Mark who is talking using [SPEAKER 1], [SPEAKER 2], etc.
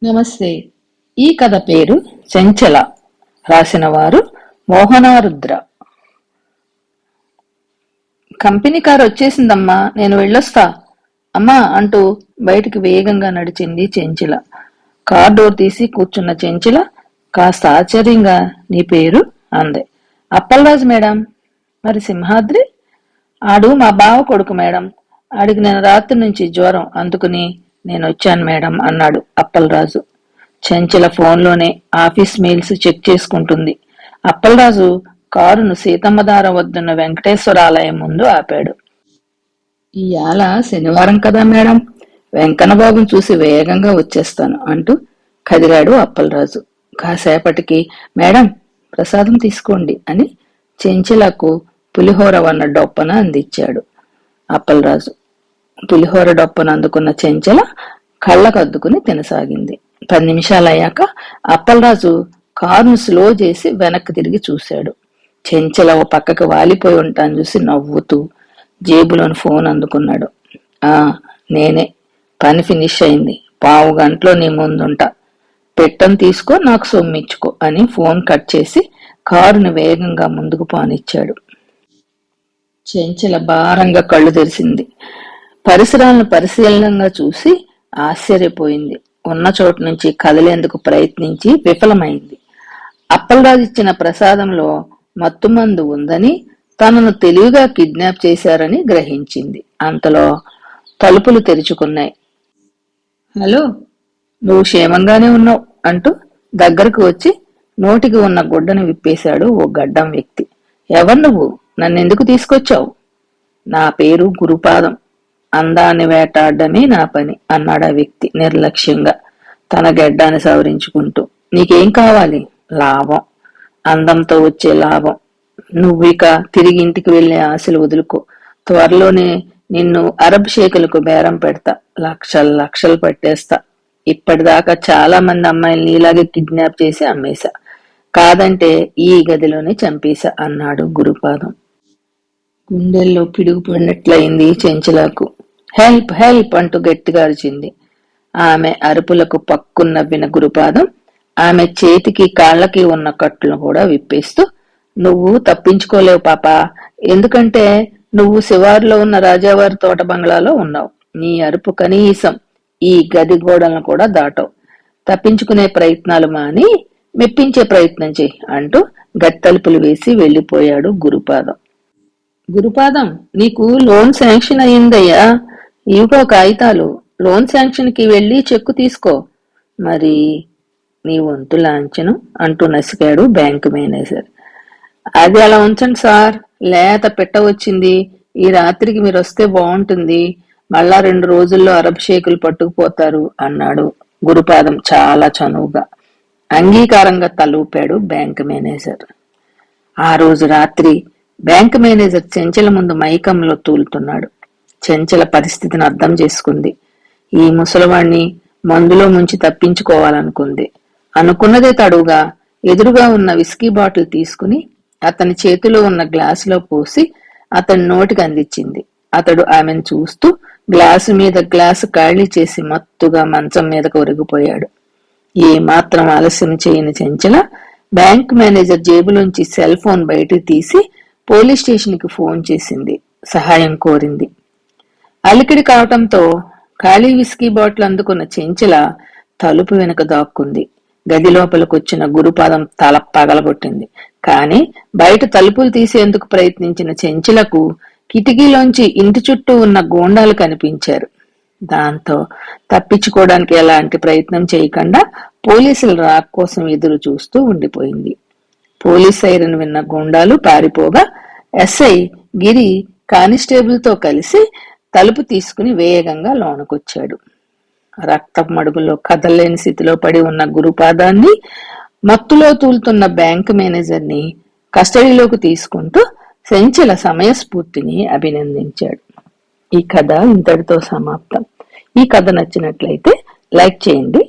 [SPEAKER 1] నమస్తే. ఈ కథ పేరు చెంచల. రాసిన వారు మోహనారుద్ర. కంపెనీ కారు వచ్చేసిందమ్మా, నేను వెళ్ళొస్తా అమ్మా అంటూ బయటికి వేగంగా నడిచింది చెంచల. కార్ డోర్ తీసి కూర్చున్న చెంచల కాస్త ఆశ్చర్యంగా, నీ పేరు అంది. అప్పలరాజు మేడం. మరి సింహాద్రి? ఆడు మా బావ కొడుకు మేడం. ఆడికి నేను రాత్రి నుంచి జ్వరం, అందుకుని నేను వచ్చాను మేడం అన్నాడు అప్పలరాజు. చెంచల ఫోన్లోనే ఆఫీస్ మెయిల్స్ చెక్ చేసుకుంటుంది. అప్పలరాజు కారును సీతమ్మధార వద్దున్న వెంకటేశ్వర ఆలయం ముందు ఆపాడు. ఇయాల శనివారం కదా మేడం, వెంకన్నబాబుని చూసి వేగంగా వచ్చేస్తాను అంటూ కదిలాడు అప్పలరాజు. కాసేపటికి, మేడం ప్రసాదం తీసుకోండి అని చెంచలకు పులిహోర వన్న డొప్పన అందించాడు అప్పలరాజు. పులిహోర డొప్పన అందుకున్న చెంచల కళ్ళకద్దుకుని తినసాగింది. 10 నిమిషాలయ్యాక అప్పలరాజు కారును స్లో చేసి వెనక్కి తిరిగి చూశాడు. చెంచల ఓ పక్కకి వాలిపోయి ఉంటాను చూసి నవ్వుతూ జేబులోని ఫోన్ అందుకున్నాడు. నేనే, పని ఫినిష్ అయింది, 15 గంటలో నీ ముందుంటా, పెట్టం తీసుకో, నాకు సొమ్మిచ్చుకో అని ఫోన్ కట్ చేసి కారును వేగంగా ముందుకు పానిచ్చాడు. చెంచల భారంగా కళ్ళు తెరిచింది. పరిసరాలను పరిశీలనంగా చూసి ఆశ్చర్యపోయింది. ఉన్న చోటు నుంచి కదిలేందుకు ప్రయత్నించి విఫలమైంది. అప్పలరాజు ఇచ్చిన ప్రసాదంలో మత్తుమందు ఉందని, తనను తెలివిగా కిడ్నాప్ చేశారని గ్రహించింది. అంతలో తలుపులు తెరుచుకున్నాయి. హలో, నువ్వు క్షేమంగానే ఉన్నావు అంటూ దగ్గరకు వచ్చి నోటికి ఉన్న గుడ్డను విప్పేశాడు ఓ గడ్డం వ్యక్తి. ఎవరు నువ్వు? నన్నెందుకు తీసుకొచ్చావు? నా పేరు గురుపాదం, అందాన్ని వేటాడమే నా పని అన్నాడు ఆ వ్యక్తి నిర్లక్ష్యంగా తన గడ్డాన్ని సవరించుకుంటూ. నీకేం కావాలి? లాభం, అందంతో వచ్చే లాభం. నువ్విక తిరిగి ఇంటికి వెళ్లే ఆశలు వదులుకో. త్వరలోనే నిన్ను అరబ్ షేకులకు బేరం పెడతా, లక్షలు పట్టేస్తా. ఇప్పటిదాకా చాలా మంది అమ్మాయిల్ని ఇలాగే కిడ్నాప్ చేసి అమ్మేశా, కాదంటే ఈ గదిలోనే చంపేశా అన్నాడు గురుపాదం. గుండెల్లో పిడుగు పడినట్లయింది చెంచలకు. హెల్ప్ హెల్ప్ అంటూ గట్టిగా అరిచింది. ఆమె అరుపులకు పక్కున నవ్విన గురుపాదం ఆమె చేతికి కాళ్ళకి ఉన్న కట్టులను కూడా విప్పేస్తూ, నువ్వు తప్పించుకోలేవు పాపా, ఎందుకంటే నువ్వు శివారులో ఉన్న రాజావారి తోట బంగ్లాలో ఉన్నావు. నీ అరుపు కనీసం ఈ గది గోడలను కూడా దాటవు. తప్పించుకునే ప్రయత్నాలు మాని మెప్పించే ప్రయత్నం చెయ్యి అంటూ గత్తలుపులు వేసి వెళ్లిపోయాడు గురుపాదం. గురుపాదం, నీకు లోన్ శాంక్షన్ అయ్యిందయ్యా, ఇవిగో కాగితాలు, లోన్ శాంక్షన్ కి వెళ్లి చెక్కు తీసుకో. మరి నీ వంతు లాంఛనం అంటూ నసికాడు బ్యాంకు మేనేజర్. అది అలా ఉంచండి సార్, లేత పెట్ట వచ్చింది, ఈ రాత్రికి మీరు వస్తే బాగుంటుంది, మళ్ళా 2 రోజుల్లో అరబ్ షేకులు పట్టుకుపోతారు అన్నాడు గురుపాదం చాలా చనువుగా. అంగీకారంగా తలూపాడు బ్యాంకు మేనేజర్. ఆ రోజు రాత్రి బ్యాంకు మేనేజర్ చెంచల ముందు మైకంలో తూలుతున్నాడు. చెంచల పరిస్థితిని అర్థం చేసుకుంది. ఈ ముసలివాణ్ణి మందులో ముంచి తప్పించుకోవాలనుకుంది. అనుకున్నదే తడుగా ఎదురుగా ఉన్న విస్కీ బాటిల్ తీసుకుని అతని చేతిలో ఉన్న గ్లాసులో పోసి అతని నోటికి అందించింది. అతడు ఆమెను చూస్తూ గ్లాసు మీద గ్లాసు ఖాళీ చేసి మత్తుగా మంచం మీదకు ఒరిగిపోయాడు. ఏ మాత్రం ఆలస్యం చేయని చెంచల బ్యాంక్ మేనేజర్ జేబులోంచి సెల్ ఫోన్ బయటికి తీసి పోలీస్ స్టేషన్ కి ఫోన్ చేసింది, సహాయం కోరింది. అలికిడి కావటంతో ఖాళీ విస్కీ బాటిల్ అందుకున్న చెంచల తలుపు వెనుక దాక్కుంది. గది లోపలికొచ్చిన గురుపాదం తల పగలగొట్టింది. కాని బయట తలుపులు తీసేందుకు ప్రయత్నించిన చెంచలకు కిటికీలోంచి ఇంటి చుట్టూ ఉన్న గూండాలు కనిపించారు. దాంతో తప్పించుకోవడానికి ఎలాంటి ప్రయత్నం చేయకుండా పోలీసుల రాక్ కోసం ఎదురు చూస్తూ ఉండిపోయింది. పోలీస్ సైరన్ విన్న గూండాలు పారిపోగా ఎస్ఐ గిరి కానిస్టేబుల్ తో కలిసి తలుపు తీసుకుని వేగంగా లోనకొచ్చాడు. రక్తపు మడుగులో కదలలేని స్థితిలో పడి ఉన్న గురుపాదాన్ని, మత్తులో తూలుతున్న బ్యాంక్ మేనేజర్ ని కస్టడీలోకి తీసుకుంటూ చెంచల సమయస్ఫూర్తిని అభినందించాడు. ఈ కథ ఇంతటితో సమాప్తం. ఈ కథ నచ్చినట్లయితే లైక్ చేయండి,